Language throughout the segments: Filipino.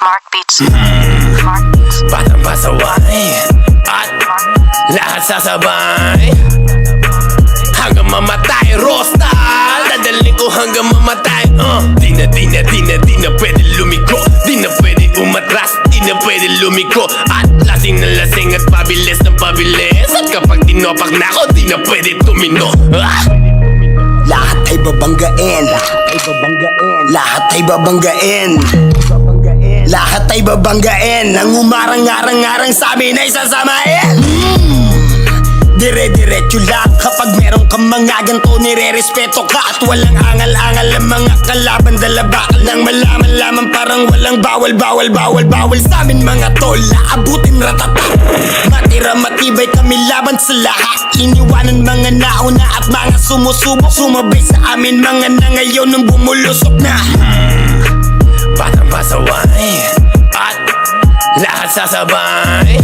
Mark Beats. Batang pasaway at lahat sasabay hanggang mamatay. Rostal, dadalhin ko hanggang mamatay. Di na pwede lumiko, di na pwede umatras, di na pwede lumiko. At lasing na lasing at pabilis na pabilis. At kapag tinopak na ako, di na pwede tumino. Lahat ay babanggain, lahat ay babanggain, lahat ay babanggain. Nang umarang-arang-arang sa amin ay sasamain. Dire-diretso lang kapag meron kang mga ganto, nire-respeto ka at walang angal-angal ang mga kalaban. Dala bakal nang malaman lamang parang walang bawal sa amin mga tol. Aabutin ratata, matira matibay kami laban sa lahat. Iniwanan mga nauna at mga sumusubok, sumabay sa amin mga na ngayon nung bumulusok na. Batang pasaway at lahat sasabay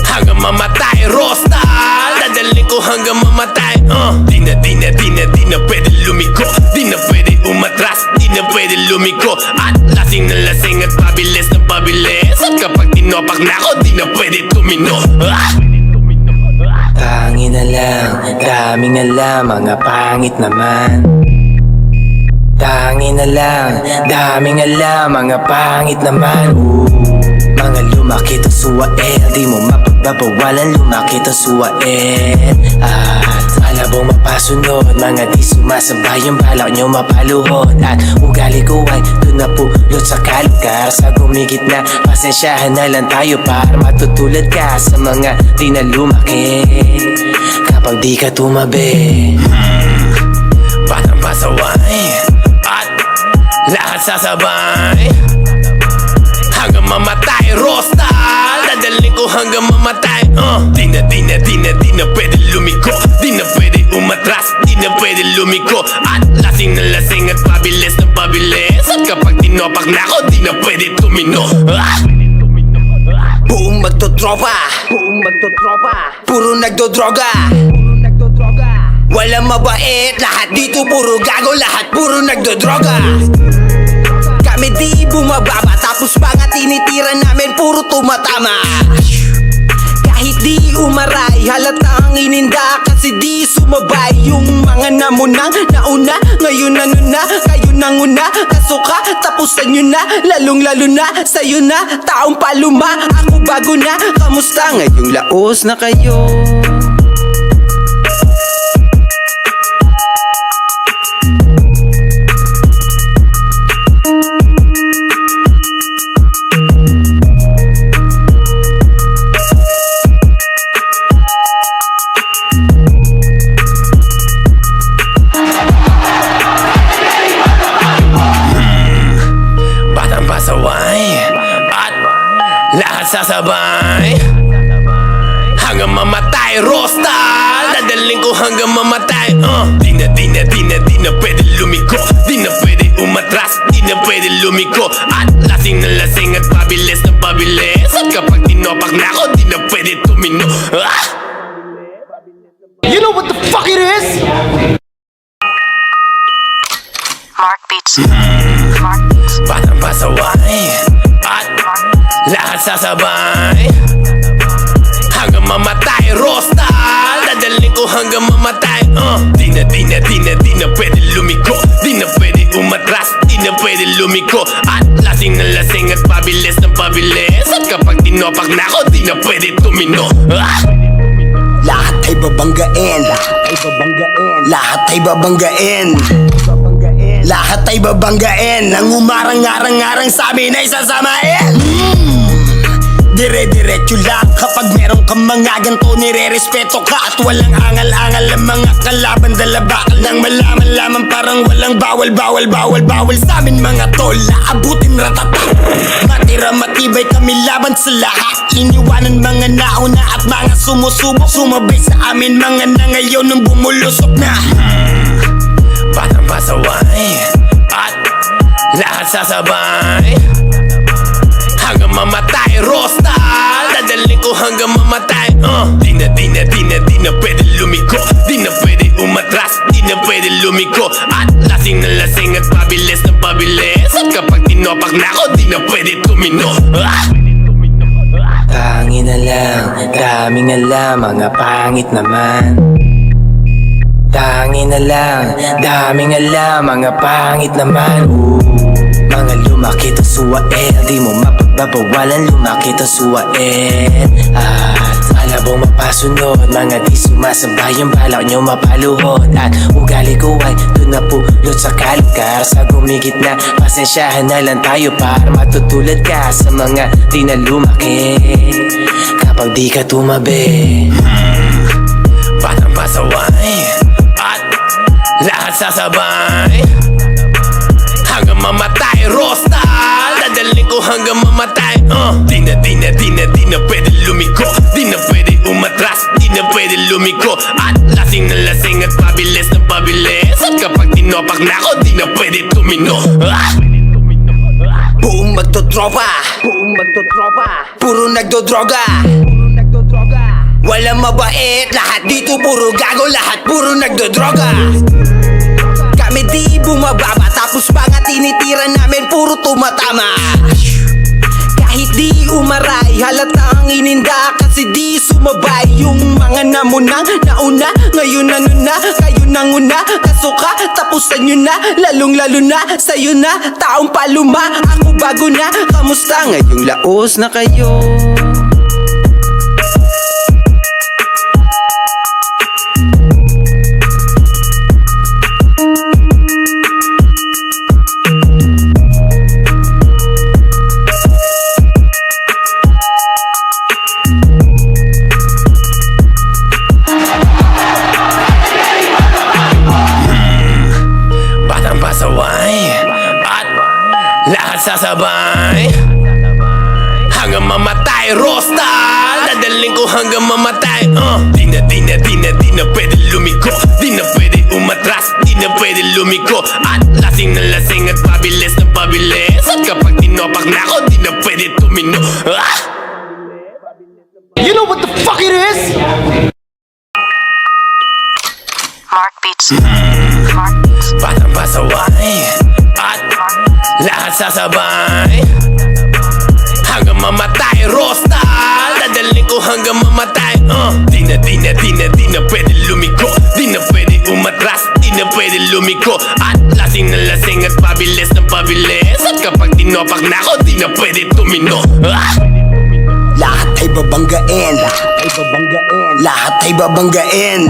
hanggang mamatay. Rostal, dadalhin ko hanggang mamatay. Di na pwede lumiko, di na pwede umatras, di na pwede lumiko. At lasing na lasing at pabilis na pabilis. At kapag tinopak na ako, di na pwede tumino. Tangin na lang, daming alam, mga pangit naman. Tangin na lang, daming alam, mga pangit naman. Mga lumaki to suwael, di mo mapagbabawalan, lumaki to suwael. At alabong mapasunod, mga di sumasabay, yung balak nyo mapaluhod. At ugali ko ay dun na pulot sa kalukar. Sa gumigit na, pasensyahan na lang tayo para matutulad ka sa mga di na lumaki kapag di ka tumabi. Batang pasaway at lahat sasabay hanggang mamatay. Rostal, dadalhin ko hanggang mamatay. Di na pwede lumiko, di na pwede umatras, di na pwede lumiko. At lasing na lasing at pabilis na pabilis. At kapag tinopak na ako, di na pwede tumino. Buong magtotropa, puro nagdodroga. Walang mabait, lahat dito puro gago, lahat puro nagdodroga. Kami di bumababa, tapos mga tinitira namin puro tumatama. Kahit di umaray, halatang ininda kasi di sumabay. Yung mga namunang nauna, ngayon ano na, kayo nang una. Kasuka, tapusan nyo na, lalong lalo na sa'yo na, taong paluma. Ako bago na, kamusta ngayong laos na kayo? At lahat sasabay hanggang mamatay. Rostal, dadalhin ko hanggang mamatay. Di na pwede lumiko, di na pwede umatras, di na pwede lumiko. At lasing na lasing at pabilis na pabilis. At kapag tinopak na ako, di na pwede tumino. You know what the fuck it is? Mark Beats. Batang pasaway at lahat sasabay hanggang mamatay. Rostal, dadalhin ko hanggang mamatay. Di na pwede lumiko, di na pwede umatras, di na pwede lumiko. At lasing na lasing at pabilis na pabilis. At kapag tinopak na ako, di na pwede tumino. Lahat ay babanggain, lahat ay babanggain, lahat ay babanggain. Nang umarang-arang-arang sa amin ay sasamain. Dire-diretso lang kapag meron kang mga ganto, nire-respeto ka at walang angal-angal ang mga kalaban. Dala bakal nang malaman lamang parang walang bawal sa amin mga tol. Aabutin ratata, matira matibay kami laban sa lahat. Iniwanan mga nauna at mga sumusubok, sumabay sa amin mga na ngayon nung bumulusok na. Batang pasaway at lahat sasabay hanggang mamatay. Rostal, dadalhin ko ko hanggang mamatay. Di na pwede lumiko, di na pwede umatras, di na pwede lumiko. At lasing na lasing at pabilis na pabilis. At kapag tinopak na ako, di na pwede tumino. Tangin na lang, daming alam, mga pangit naman. Tangin na lang, daming alam, mga pangit naman. Mga lumaki to suwael, di mo mapagbabawalan, lumaki to suwael. At malabong mapasunod, mga di sumasabay yung balak nyo mapaluhod. At ugali ko ay doon na pulot sa kalugar. Sa gumigit na, pasensyahan na lang tayo para matutulad ka sa mga di na lumaki. Kapag di ka tumabi, Batang pasaway at lahat sasabay hanggang mamatay, Rostal. Dadalhin ko hanggang mamatay. Di na pwede lumiko, di na pwede umatras, di na pwede lumiko. At lasing na lasing at pabilis na pabilis. At kapag tinopak na ako, di na pwede tumino. Buong magtotropa, puro nagdodroga. Walang mabait, lahat dito puro gago, lahat puro nagdodroga. Kami di bumababa, tapos mga tinitira namin puro tumatama. Kahit di umaray, halata ang ininda kasi di sumabay. Yung mga namunang nauna, ngayon ano na, kayo nang una. Kasuka, tapusan nyo na, lalong lalo na, sa'yo na, taong paluma. Ako bago na, kamusta ngayong laos na kayo? Batang pasaway at lahat sasabay hanggang mamatay, Rostal. Dadalhin ko hanggang mamatay. Di na pwede lumiko, di na pwede umatras, di na pwede lumiko. At lasing na lasing at pabilis na pabilis. At kapag tinopak na ako, di na pwede tumino. You know what the fuck it is? Mark Beats. Batang pasaway at lahat sasabay hanggang mamatay, Rostal. Dadalhin ko hanggang mamatay. Di na pwede lumiko, di na pwede umatras, di na pwede lumiko. At lasing na lasing at pabilis na pabilis. At kapag tinopak na ako, di na pwede tumino. Lahat ay babanggain, lahat ay babanggain,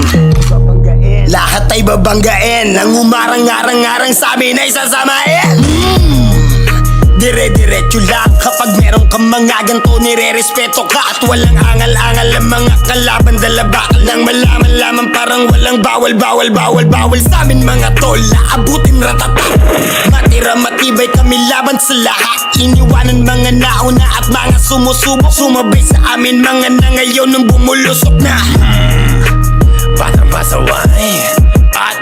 lahat ay babanggain. Ang umarang-arang-arang sa amin ay sasamain. Dire-diretso lang kapag meron kang mga ganto, nire-respeto ka. At walang angal-angal ang mga kalaban. Dala bakal lang malaman lamang, parang walang bawal sa amin mga tol. Naabutin ratata, matira matibay kami laban sa lahat. Iniwanan mga nauna at mga sumusubok, sumabay sa amin mga na ngayon nung bumulusok na. Batang pasaway at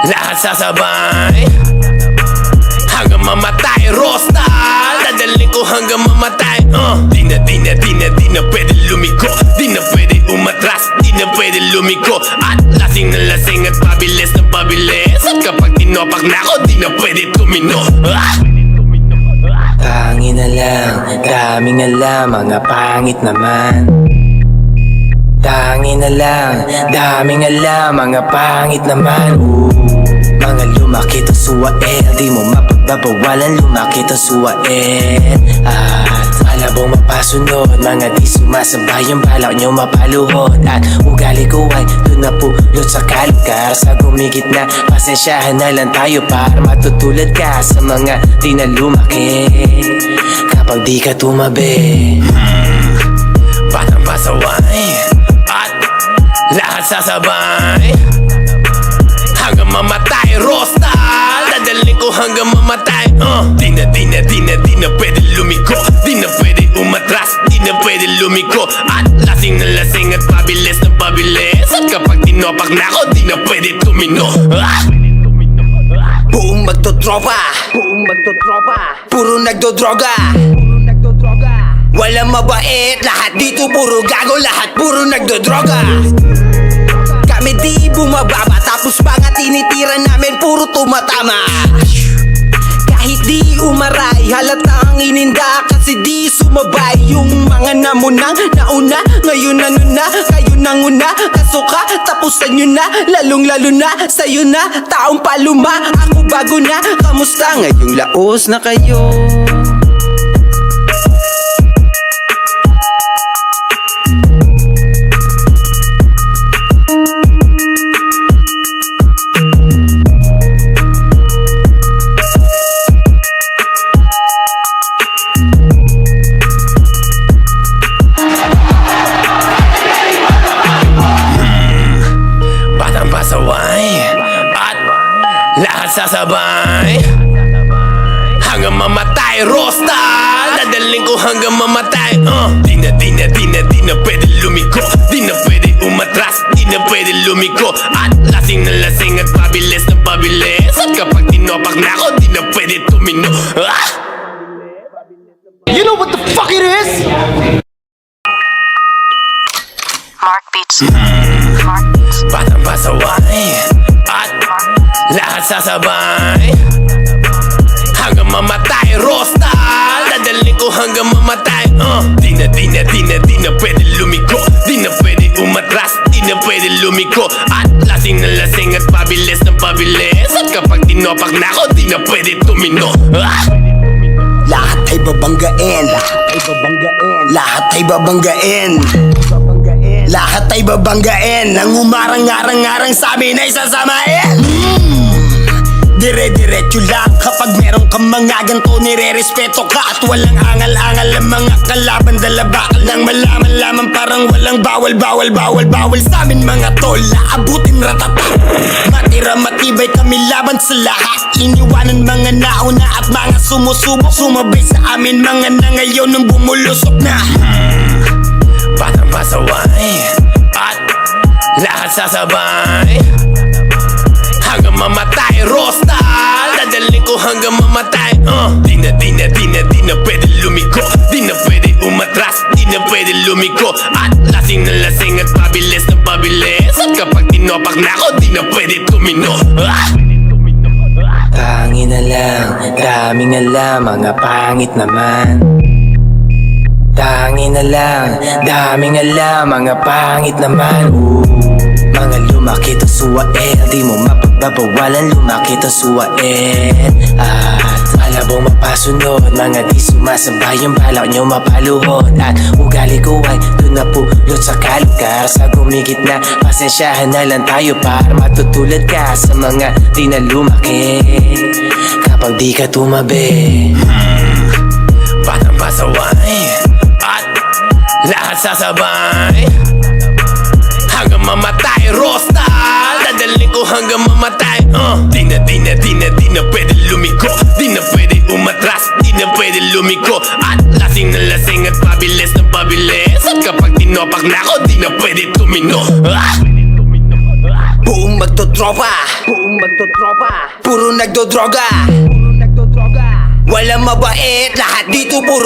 lahat sasabay hanggang mamatay, Rostal. Dadalhin ko hanggang mamatay. Di na pwede lumiko, di na pwede umatras, di na pwede lumiko. At lasing na lasing at pabilis na pabilis. At kapag tinopak na ako, di na pwede tumino. tangin na lang, daming alam, mga pangit naman. Tangin na lang, daming alam, mga pangit naman. Mga lumaki to suwael, di mo mapagbabawalan, lumaki to suwael. At malabong mapasunod, mga di sumasabay yung balak nyo mapaluhod. At ugali ko ay doon na pulot sa kalugar. Sa gumigit na, pasensyahan na lang tayo para matutulad ka sa mga di na lumaki. Kapag di ka tumabi, Batang pasaway at lahat sasabay hanggang mamatay, Rostal. Dadalhin ko hanggang mamatay. Di na pwede lumiko, di na pwede umatras, di na pwede lumiko. At lasing na lasing at pabilis na pabilis. At kapag tinopak na ako, di na pwede tumino. Buong magtotropa, puro nagdodroga. Walang mabait, lahat dito puro gago, lahat puro nagdodroga. Kami di bumababa, tapos mga tinitira namin puro tumatama. Kahit di umaray, halatang ininda kasi di sumabay. Yung mga namunang nauna, ngayon ano na, kayo nanguna. Kasuka, tapusan nyo na, lalong lalo na sa'yo na, taong paluma. Ako bago na, kamusta ngayong laos na kayo? Batang pasaway at lahat sasabay hanggang mamatay, Rosta. Dadaling ko hanggang mamatay. Di na pwede lumiko, di na pwede umatras, di na pwede lumiko. At lasing na lasing at pabilis na pabilis. At kapag tinopak na ako, di na pwede tumino. You know what the fuck it is? Mark Beats. Mark Beats. Batang pasaway at lahat sasabay hanggang mamatay, Rosta. Dadaling ko hanggang mamatay. Di na pwede lumiko, di na pwede umatras, di na pwede lumiko. At lasing na lasing at pabilis na pabilis. At kapag tinopak na ako, di na pwede tumino. Lahat ay babanggain, lahat ay babanggain, lahat ay babanggain. Nang umarang-arang-arang sa amin ay sasamain. Dire-diretso lang kapag meron kang mga ganto, nire-respeto ka. At walang angal-angal ang mga kalaban, dala bakal nang malaman lamang parang walang bawal sa amin mga tol, aabutin ratata. Matira matibay kami laban sa lahat. Iniwanan mga nauna at mga sumusubok, sumabay sa amin mga na ngayon nung bumulusok na. Batang pasaway at lahat sasabay hanggang mamatay, Rosta. Dadaling ko hanggang mamatay. Di na pwede lumiko, di na pwede umatras, di na pwede lumiko. At lasing na lasing at pabilis na pabilis. At kapag tinopak na ako, di na pwede tumino. Tangin na lang, daming alam, mga pangit naman. Tangin na lang, daming alam, mga pangit naman. Mga lumaki to suwael, di mo mapagbabawalan, lumaki to suwael. At malabong mapasunod, mga di sumasabay, yung balak nyo mapaluhod. At ugali ko ay doon na pulot sa kalukar. Sa gumigit na, pasensyahan na lang tayo para matutulad ka sa mga di na lumaki kapag di ka tumabi. Batang pasaway at lahat sasabay hanggang mamatay, Rosta. Dadaling ko hanggang mamatay. Di na pwede lumiko, di na pwede umatras, di na pwede lumiko. At lasing na lasing at pabilis na pabilis. At kapag tinopak na ako, di na pwede tumino. Buong magtotropa, puro nagdodroga. Walang mabait, lahat dito puro